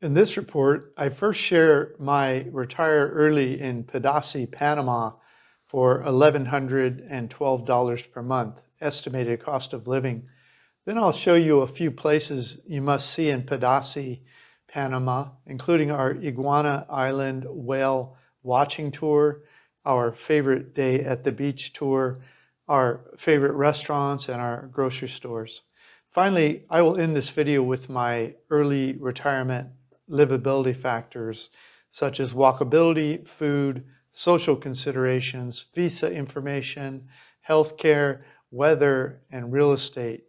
In this report, I first share my retire early in Pedasi, Panama for $1,112 per month, estimated cost of living. Then I'll show you a few places you must see in Pedasi, Panama, including our Iguana Island whale watching tour, our favorite day at the beach tour, our favorite restaurants, and our grocery stores. Finally, I will end this video with my early retirement livability factors such as walkability, food, social considerations, visa information, healthcare, weather, and real estate.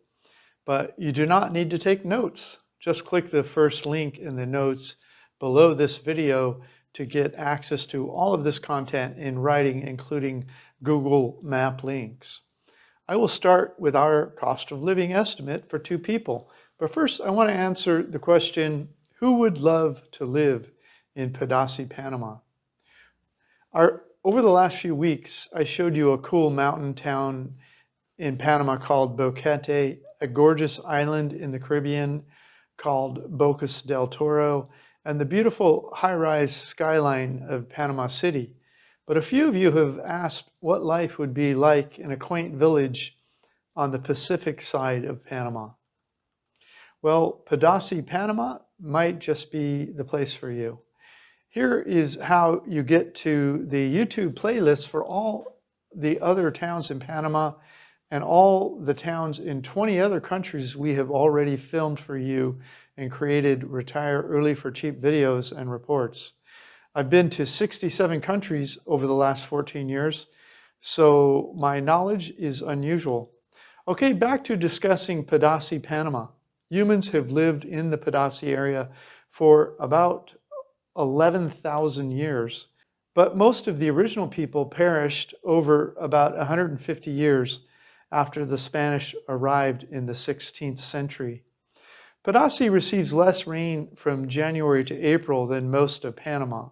But you do not need to take notes. Just click the first link in the notes below this video to get access to all of this content in writing, including Google Map links. I will start with our cost of living estimate for 2 people. But first, I want to answer the question, who would love to live in Pedasi, Panama? Over the last few weeks, I showed you a cool mountain town in Panama called Boquete, a gorgeous island in the Caribbean called Bocas del Toro, and the beautiful high-rise skyline of Panama City. But a few of you have asked what life would be like in a quaint village on the Pacific side of Panama. Well, Pedasi, Panama might just be the place for you. Here is how you get to the YouTube playlist for all the other towns in Panama and all the towns in 20 other countries we have already filmed for you and created retire early for cheap videos and reports. I've been to 67 countries over the last 14 years, so my knowledge is unusual. Okay, back to discussing Pedasi, Panama. Humans have lived in the Pedasi area for about 11,000 years, but most of the original people perished over about 150 years after the Spanish arrived in the 16th century. Pedasi receives less rain from January to April than most of Panama.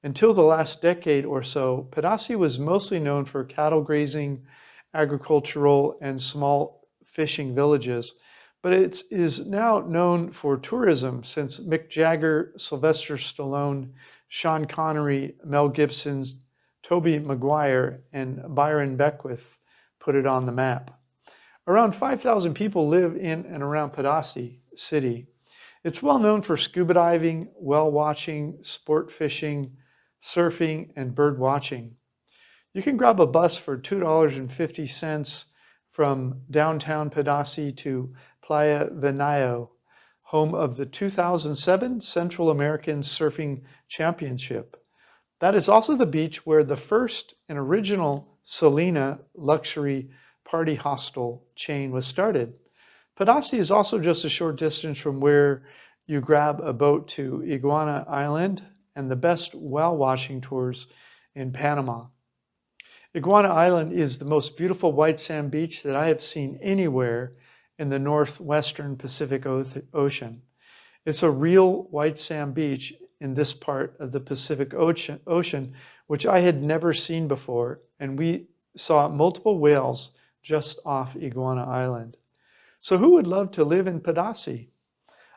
Until the last decade or so, Pedasi was mostly known for cattle grazing, agricultural, and small fishing villages, but it is now known for tourism since Mick Jagger, Sylvester Stallone, Sean Connery, Mel Gibson, Tobey Maguire, and Byron Beckwith put it on the map. Around 5,000 people live in and around Pedasi City. It's well known for scuba diving, whale watching, sport fishing, surfing, and bird watching. You can grab a bus for $2.50 from downtown Pedasi to Playa Venado, home of the 2007 Central American Surfing Championship. That is also the beach where the first and original Selena luxury party hostel chain was started. Pedasi is also just a short distance from where you grab a boat to Iguana Island and the best whale watching tours in Panama. Iguana Island is the most beautiful white sand beach that I have seen anywhere in the northwestern Pacific Ocean. It's a real white sand beach in this part of the Pacific Ocean, which I had never seen before, and we saw multiple whales just off Iguana Island. So who would love to live in Pedasi?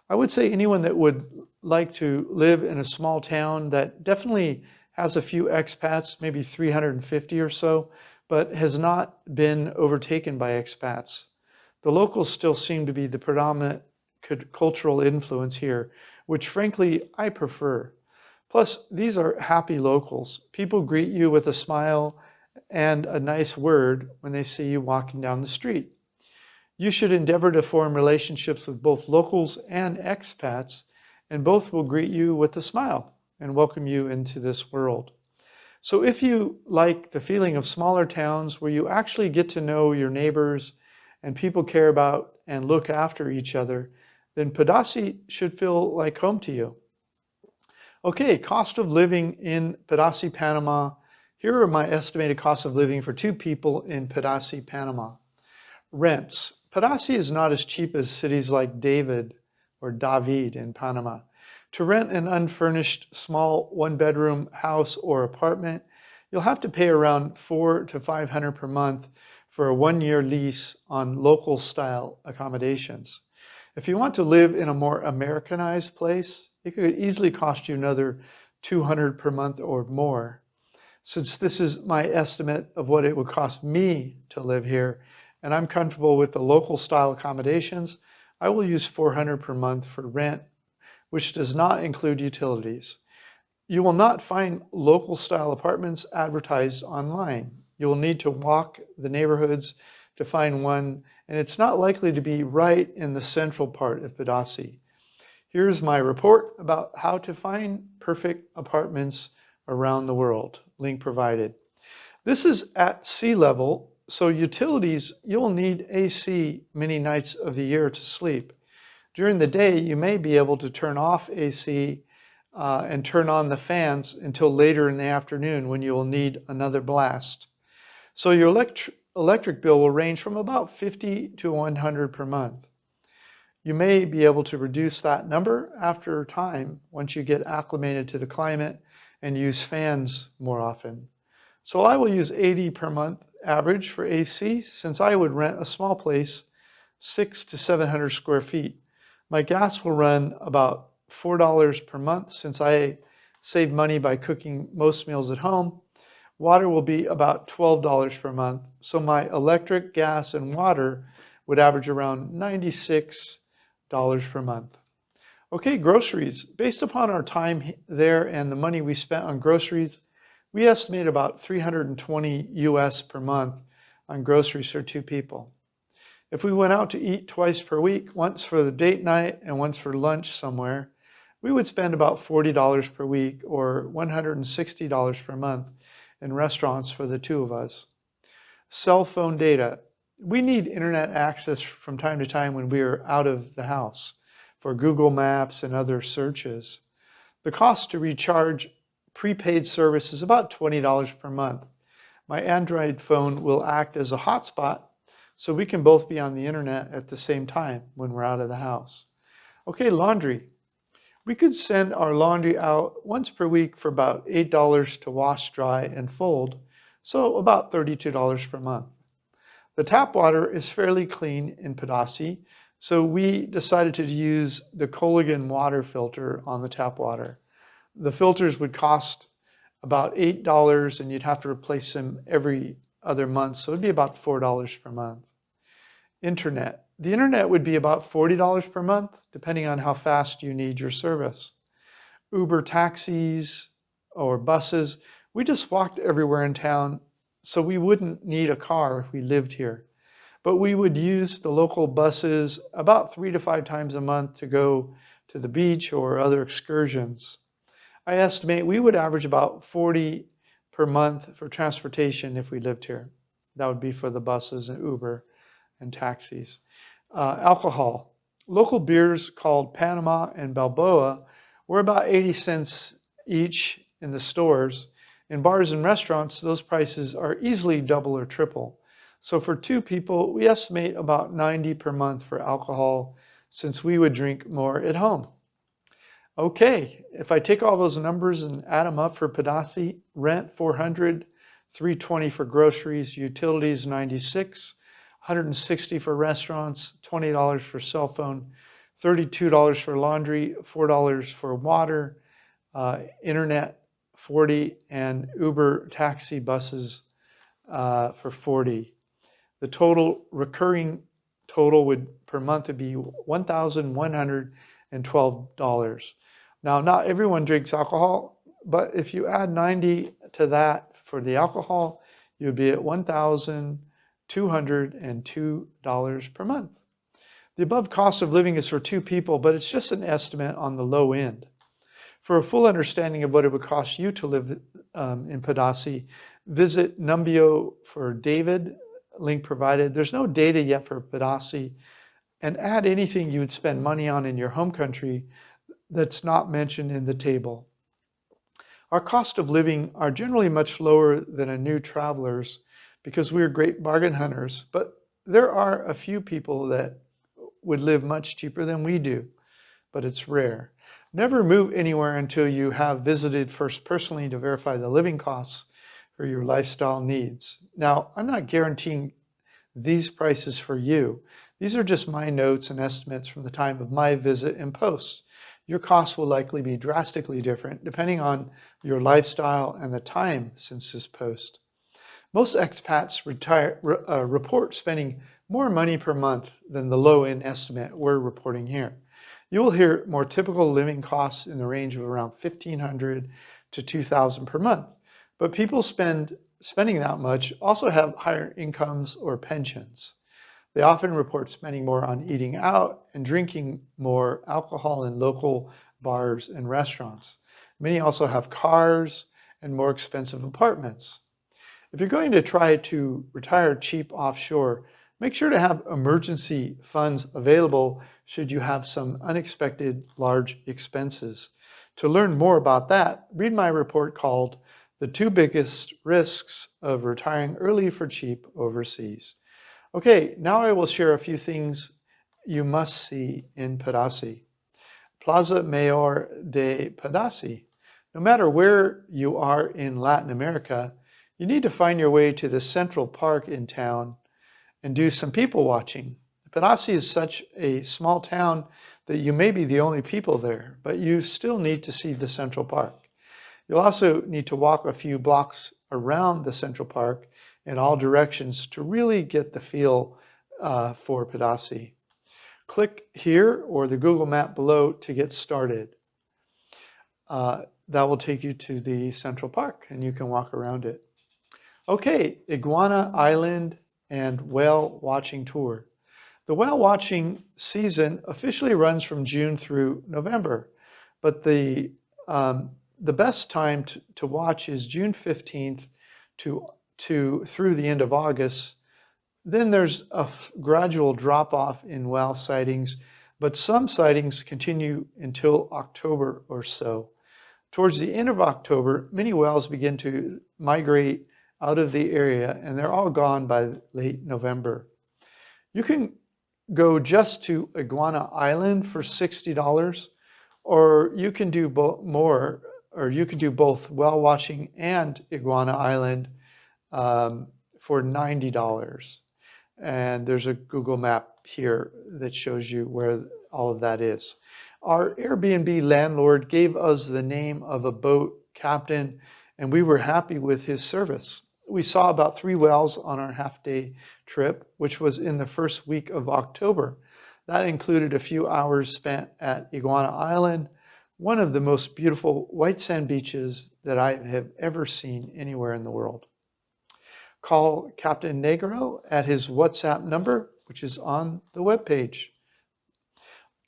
I would say anyone that would like to live in a small town that definitely has a few expats, maybe 350 or so, but has not been overtaken by expats. The locals still seem to be the predominant cultural influence here, which frankly I prefer. Plus, these are happy locals. People greet you with a smile and a nice word when they see you walking down the street. You should endeavor to form relationships with both locals and expats, and both will greet you with a smile and welcome you into this world. So if you like the feeling of smaller towns where you actually get to know your neighbors and people care about and look after each other, then Pedasi should feel like home to you. Okay, cost of living in Pedasi, Panama. Here are my estimated costs of living for 2 people in Pedasi, Panama. Rents. Pedasi is not as cheap as cities like David or David in Panama. To rent an unfurnished small 1-bedroom house or apartment, you'll have to pay around $400 to $500 per month for a 1-year lease on local style accommodations. If you want to live in a more Americanized place, it could easily cost you another $200 per month or more. Since this is my estimate of what it would cost me to live here, and I'm comfortable with the local style accommodations, I will use $400 per month for rent, which does not include utilities. You will not find local style apartments advertised online. You will need to walk the neighborhoods to find one, and it's not likely to be right in the central part of Pedasi. Here's my report about how to find perfect apartments around the world. Link provided. This is at sea level, so utilities, you'll need AC many nights of the year to sleep. During the day, you may be able to turn off AC and turn on the fans until later in the afternoon when you will need another blast. So your electric bill will range from about $50 to $100 per month. You may be able to reduce that number after time once you get acclimated to the climate and use fans more often. So I will use $80 per month average for AC since I would rent a small place, 600 to 700 square feet. My gas will run about $4 per month since I save money by cooking most meals at home. Water will be about $12 per month, so my electric, gas, and water would average around $96 per month. Okay, groceries. Based upon our time there and the money we spent on groceries, we estimate about $320 US per month on groceries for 2 people. If we went out to eat twice per week, once for the date night and once for lunch somewhere, we would spend about $40 per week or $160 per month in restaurants for the 2 of us. Cell phone data. We need internet access from time to time when we are out of the house for Google Maps and other searches. The cost to recharge prepaid service is about $20 per month. My Android phone will act as a hotspot so we can both be on the internet at the same time when we're out of the house. Okay, laundry. We could send our laundry out once per week for about $8 to wash, dry, and fold, so about $32 per month. The tap water is fairly clean in Pedasi, so we decided to use the Culligan water filter on the tap water. The filters would cost about $8 and you'd have to replace them every other month, so it'd be about $4 per month. Internet. The internet would be about $40 per month, depending on how fast you need your service. Uber taxis or buses, we just walked everywhere in town, so we wouldn't need a car if we lived here. But we would use the local buses about 3 to 5 times a month to go to the beach or other excursions. I estimate we would average about $40 per month for transportation if we lived here. That would be for the buses and Uber and taxis. Alcohol. Local beers called Panama and Balboa were about 80 cents each in the stores. In bars and restaurants, those prices are easily double or triple. So for 2 people, we estimate about $90 per month for alcohol since we would drink more at home. Okay, if I take all those numbers and add them up for Pedasi, rent $400, $320 for groceries, utilities $96, $160 for restaurants, $20 for cell phone, $32 for laundry, $4 for water, internet $40, and Uber taxi buses for $40. The total recurring total would per month would be $1,112. Now, not everyone drinks alcohol, but if you add 90 to that for the alcohol, you'd be at $1,202 per month. The above cost of living is for 2 people, but it's just an estimate on the low end. For a full understanding of what it would cost you to live in Pedasi, visit Numbeo for David, link provided. There's no data yet for Pedasi, and add anything you would spend money on in your home country that's not mentioned in the table. Our cost of living are generally much lower than a new traveler's because we are great bargain hunters, but there are a few people that would live much cheaper than we do, but it's rare. Never move anywhere until you have visited first personally to verify the living costs for your lifestyle needs. Now, I'm not guaranteeing these prices for you. These are just my notes and estimates from the time of my visit and post. Your costs will likely be drastically different depending on your lifestyle and the time since this post. Most expats report spending more money per month than the low-end estimate we're reporting here. You will hear more typical living costs in the range of around $1,500 to $2,000 per month. But people spending that much also have higher incomes or pensions. They often report spending more on eating out and drinking more alcohol in local bars and restaurants. Many also have cars and more expensive apartments. If you're going to try to retire cheap offshore, make sure to have emergency funds available should you have some unexpected large expenses. To learn more about that, read my report called The 2 Biggest Risks of Retiring Early for Cheap Overseas. Okay, now I will share a few things you must see in Pedasi. Plaza Mayor de Pedasi. No matter where you are in Latin America, you need to find your way to the central park in town and do some people watching. Pedasi is such a small town that you may be the only people there, but you still need to see the central park. You'll also need to walk a few blocks around the central park in all directions to really get the feel for Pedasi. Click here or the Google map below to get started. That will take you to the central park and you can walk around it. Okay, Iguana Island and whale watching tour. The whale watching season officially runs from June through November, but the best time to watch is June 15th through the end of August. Then there's a gradual drop-off in whale sightings, but some sightings continue until October or so. Towards the end of October, many whales begin to migrate out of the area, and they're all gone by late November. You can go just to Iguana Island for $60, or you can do both whale watching and Iguana Island for $90. And there's a Google map here that shows you where all of that is. Our Airbnb landlord gave us the name of a boat captain, and we were happy with his service. We saw about 3 whales on our half-day trip, which was in the first week of October. That included a few hours spent at Iguana Island, one of the most beautiful white sand beaches that I have ever seen anywhere in the world. Call Captain Negro at his WhatsApp number, which is on the webpage.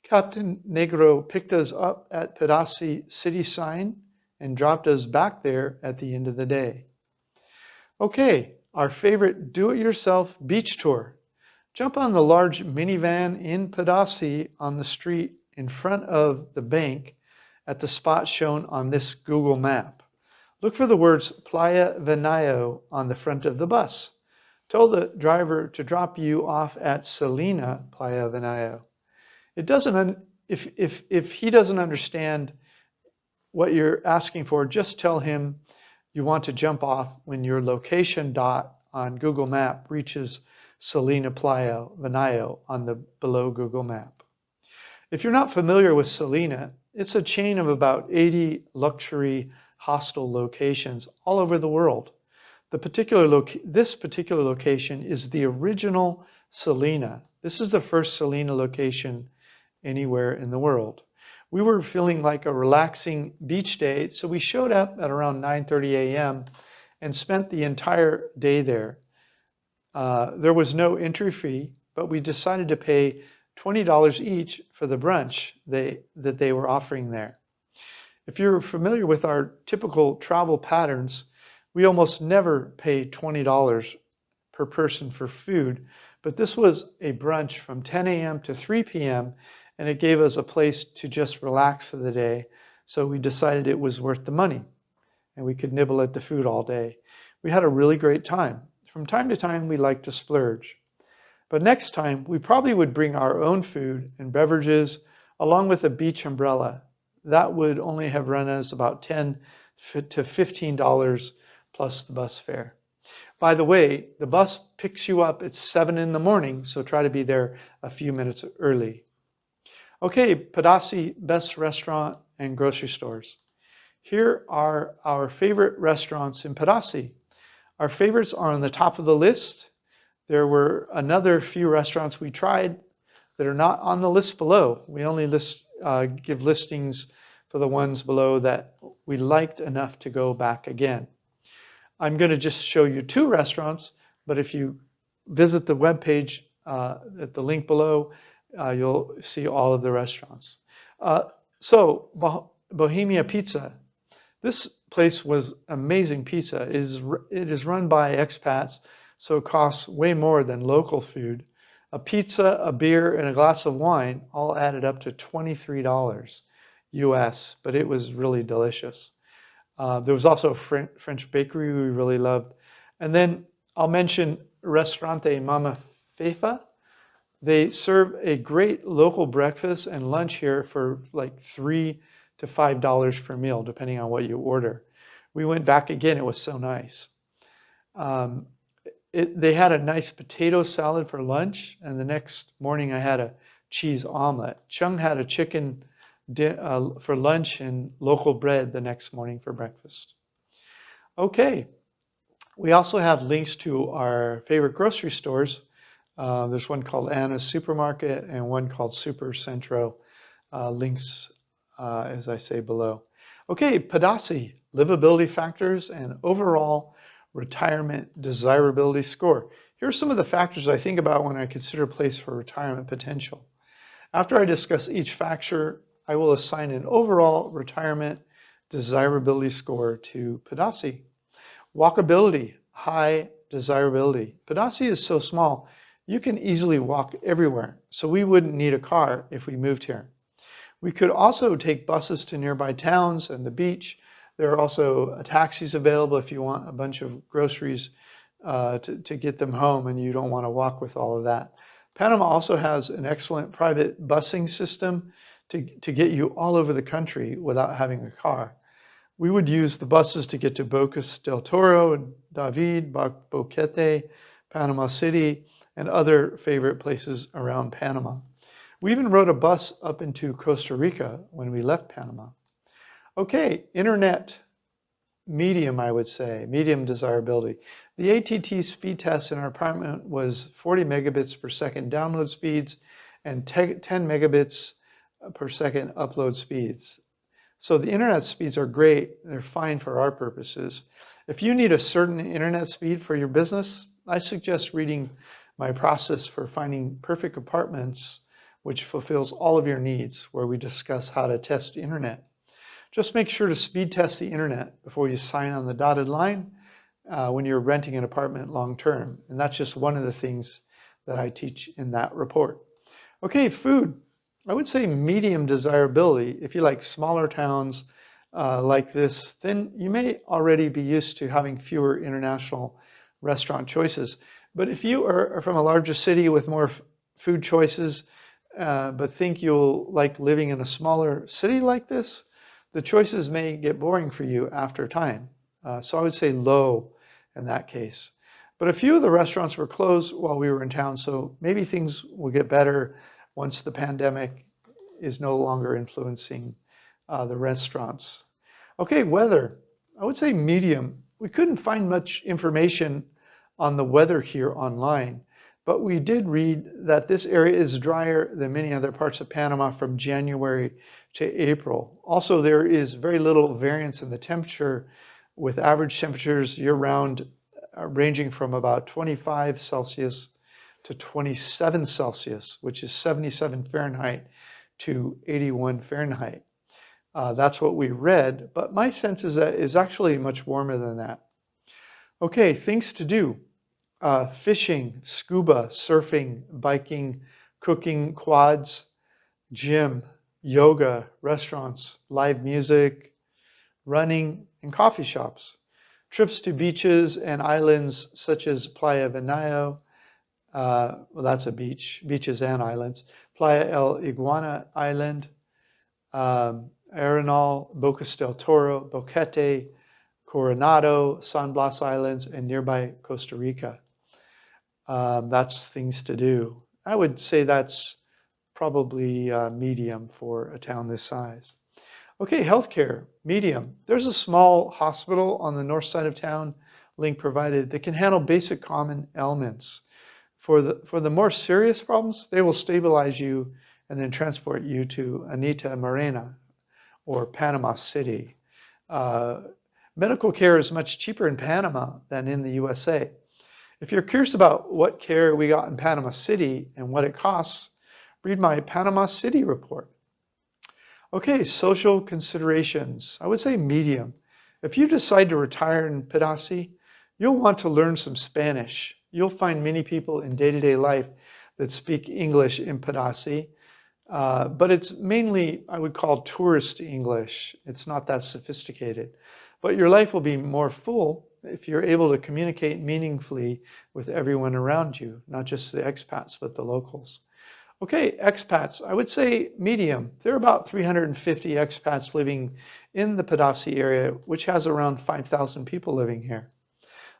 Captain Negro picked us up at Pedasi city sign and dropped us back there at the end of the day. Okay, our favorite do-it-yourself beach tour. Jump on the large minivan in Pedasi on the street in front of the bank at the spot shown on this Google map. Look for the words Playa Venado on the front of the bus. Tell the driver to drop you off at Salina, Playa Venado. If he doesn't understand what you're asking for, just tell him you want to jump off when your location dot on Google Map reaches Salina Playa Venado on the below Google Map. If you're not familiar with Salina, it's a chain of about 80 luxury hostel locations all over the world. This particular location is the original Salina. This is the first Salina location anywhere in the world. We were feeling like a relaxing beach day, so we showed up at around 9:30 a.m. and spent the entire day there. There was no entry fee, but we decided to pay $20 each for the brunch that they were offering there. If you're familiar with our typical travel patterns, we almost never pay $20 per person for food, but this was a brunch from 10 a.m. to 3 p.m. and it gave us a place to just relax for the day, so we decided it was worth the money and we could nibble at the food all day. We had a really great time. From time to time, we like to splurge. But next time, we probably would bring our own food and beverages along with a beach umbrella. That would only have run us about $10 to $15 plus the bus fare. By the way, the bus picks you up at 7 in the morning, so try to be there a few minutes early. Okay, Pedasi, best restaurant and grocery stores. Here are our favorite restaurants in Pedasi. Our favorites are on the top of the list. There were another few restaurants we tried that are not on the list below. We only give listings for the ones below that we liked enough to go back again. I'm going to just show you 2 restaurants, but if you visit the webpage at the link below, you'll see all of the restaurants. Bohemia Pizza. This place was amazing pizza. It is run by expats, so it costs way more than local food. A pizza, a beer, and a glass of wine all added up to $23 US, but it was really delicious. There was also a French bakery we really loved. And then I'll mention Restaurante Mama Fefa. They serve a great local breakfast and lunch here for like $3 to $5 per meal, depending on what you order. We went back again, it was so nice. They had a nice potato salad for lunch, and the next morning I had a cheese omelet. Chung had a chicken for lunch and local bread the next morning for breakfast. Okay, we also have links to our favorite grocery stores. There's one called Anna's Supermarket and one called Super Centro. Links, as I say, below. Okay, Pedasi, livability factors and overall retirement desirability score. Here are some of the factors I think about when I consider a place for retirement potential. After I discuss each factor, I will assign an overall retirement desirability score to Pedasi. Walkability, high desirability. Pedasi is so small, you can easily walk everywhere, so we wouldn't need a car if we moved here. We could also take buses to nearby towns and the beach. There are also taxis available if you want a bunch of groceries to get them home and you don't want to walk with all of that. Panama also has an excellent private busing system to get you all over the country without having a car. We would use the buses to get to Bocas del Toro, David, Boquete, Panama City, and other favorite places around Panama. We even rode a bus up into Costa Rica when we left Panama. Okay, internet, medium, I would say, medium desirability. The ATT speed test in our apartment was 40 megabits per second download speeds and 10 megabits per second upload speeds. So the internet speeds are great. They're fine for our purposes. If you need a certain internet speed for your business, I suggest reading my process for finding perfect apartments, which fulfills all of your needs, where we discuss how to test internet. Just make sure to speed test the internet before you sign on the dotted line when you're renting an apartment long term. And that's just one of the things that I teach in that report. Okay, food. I would say medium desirability. If you like smaller towns like this, then you may already be used to having fewer international restaurant choices. But if you are from a larger city with more food choices, but think you'll like living in a smaller city like this, the choices may get boring for you after time. So I would say low in that case. But a few of the restaurants were closed while we were in town, so maybe things will get better once the pandemic is no longer influencing the restaurants. Okay, weather. I would say medium. We couldn't find much information on the weather here online, but we did read that this area is drier than many other parts of Panama from January to April. Also, there is very little variance in the temperature, with average temperatures year-round ranging from about 25 Celsius to 27 Celsius, which is 77 Fahrenheit to 81 Fahrenheit. That's what we read, but my sense is that it's actually much warmer than that. Okay, things to do. Fishing, scuba, surfing, biking, cooking, quads, gym, yoga, restaurants, live music, running, and coffee shops. Trips to beaches and islands such as Playa Venado, well, that's a beach, beaches and islands, Playa El Iguana Island, Arenal, Bocas del Toro, Boquete, Coronado, San Blas Islands, and nearby Costa Rica. That's things to do. I would say that's probably medium for a town this size. Okay, healthcare, medium. There's a small hospital on the north side of town, link provided, that can handle basic common ailments. For the more serious problems, they will stabilize you and then transport you to Anita Morena or Panama City. Medical care is much cheaper in Panama than in the USA. If you're curious about what care we got in Panama City and what it costs, read my Panama City report. Okay, social considerations. I would say medium. If you decide to retire in Pedasi, you'll want to learn some Spanish. You'll find many people in day-to-day life that speak English in Pedasi, but it's mainly, I would call, tourist English. It's not that sophisticated. But your life will be more full if you're able to communicate meaningfully with everyone around you, not just the expats, but the locals. Okay, expats, I would say medium. There are about 350 expats living in the Pedasi area, which has around 5,000 people living here.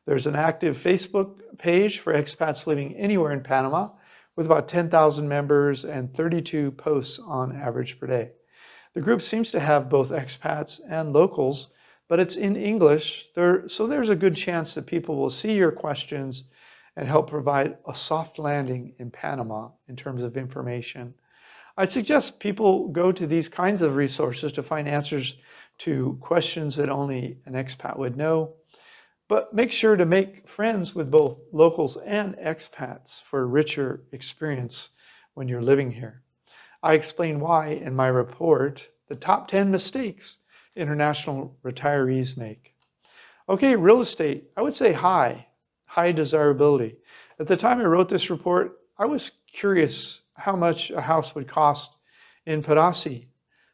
There's an active Facebook page for expats living anywhere in Panama with about 10,000 members and 32 posts on average per day. The group seems to have both expats and locals, but it's in English, so there's a good chance that people will see your questions and help provide a soft landing in Panama in terms of information. I suggest people go to these kinds of resources to find answers to questions that only an expat would know. But make sure to make friends with both locals and expats for a richer experience when you're living here. I explain why in my report, the top 10 mistakes international retirees make. Okay, real estate, I would say high desirability. At the time I wrote this report, I was curious how much a house would cost in Pedasi.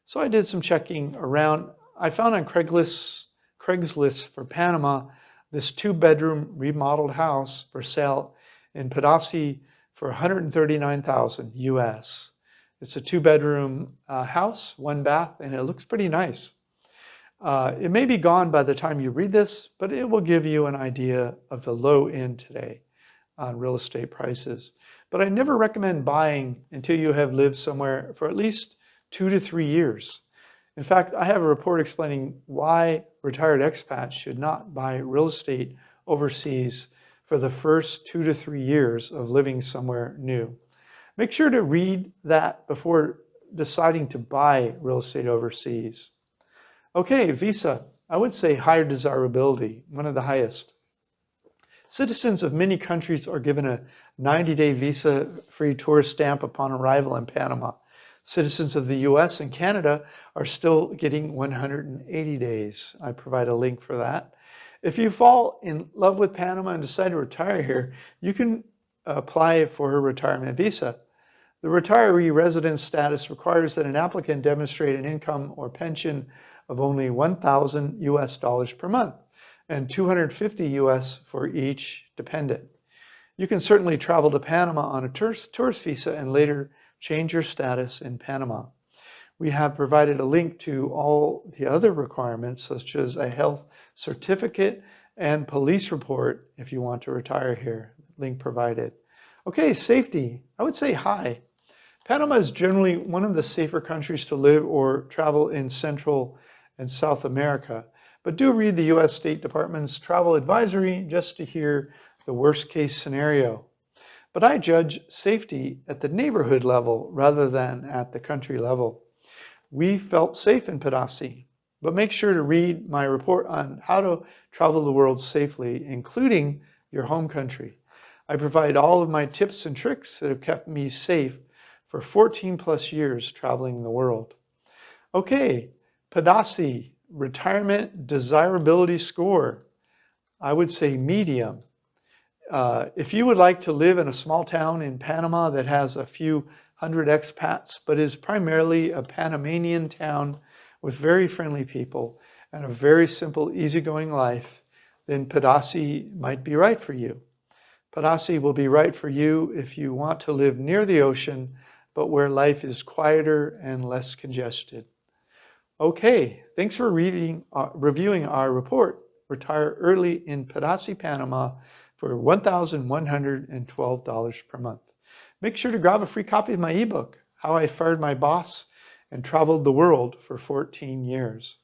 So I did some checking around. I found on Craigslist for Panama this 2-bedroom remodeled house for sale in Pedasi for $139,000 US. It's a 2-bedroom house, 1 bath, and it looks pretty nice. It may be gone by the time you read this, but it will give you an idea of the low end today on real estate prices. But I never recommend buying until you have lived somewhere for at least 2 to 3 years. In fact, I have a report explaining why retired expats should not buy real estate overseas for the first 2 to 3 years of living somewhere new. Make sure to read that before deciding to buy real estate overseas. Okay, visa. I would say higher desirability, one of the highest. Citizens of many countries are given a 90-day visa-free tourist stamp upon arrival in Panama. Citizens of the US and Canada are still getting 180 days. I provide a link for that. If you fall in love with Panama and decide to retire here, you can apply for a retirement visa. The retiree residence status requires that an applicant demonstrate an income or pension of only $1,000 US per month and $250 US for each dependent. You can certainly travel to Panama on a tourist visa and later change your status in Panama. We have provided a link to all the other requirements, such as a health certificate and police report if you want to retire here. Link provided. Okay, safety. I would say high. Panama is generally one of the safer countries to live or travel in Central and South America, but do read the U.S. State Department's travel advisory just to hear the worst case scenario. But I judge safety at the neighborhood level rather than at the country level. We felt safe in Pedasi, but make sure to read my report on how to travel the world safely, including your home country. I provide all of my tips and tricks that have kept me safe for 14 plus years traveling the world. Okay, Pedasi, retirement desirability score. I would say medium. If you would like to live in a small town in Panama that has a few hundred expats, but is primarily a Panamanian town with very friendly people and a very simple, easygoing life, then Pedasi might be right for you. Pedasi will be right for you if you want to live near the ocean, but where life is quieter and less congested. Okay, thanks for reviewing our report. retire early in Pedasi, Panama for $1,112 per month. Make sure to grab a free copy of my ebook, How I Fired My Boss and Traveled the World for 14 Years.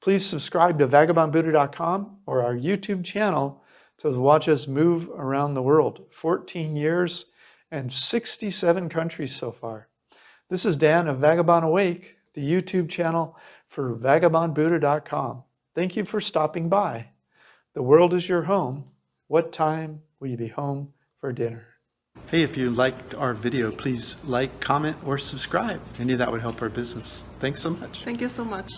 Please subscribe to vagabondbuddha.com or our YouTube channel to watch us move around the world. 14 years and 67 countries so far. This is Dan of Vagabond Awake, the YouTube channel for vagabondbuddha.com. Thank you for stopping by. The world is your home. What time will you be home for dinner? Hey, if you liked our video, please like, comment, or subscribe. Any of that would help our business. Thanks so much. Thank you so much.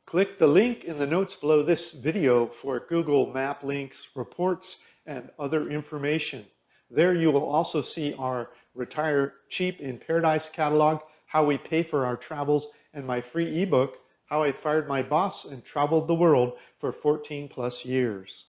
Click the link in the notes below this video for Google Map links, reports, and other information. There you will also see our Retire Cheap in Paradise catalog, how we pay for our travels, and my free ebook, How I Fired My Boss and Traveled the World for 14+ years.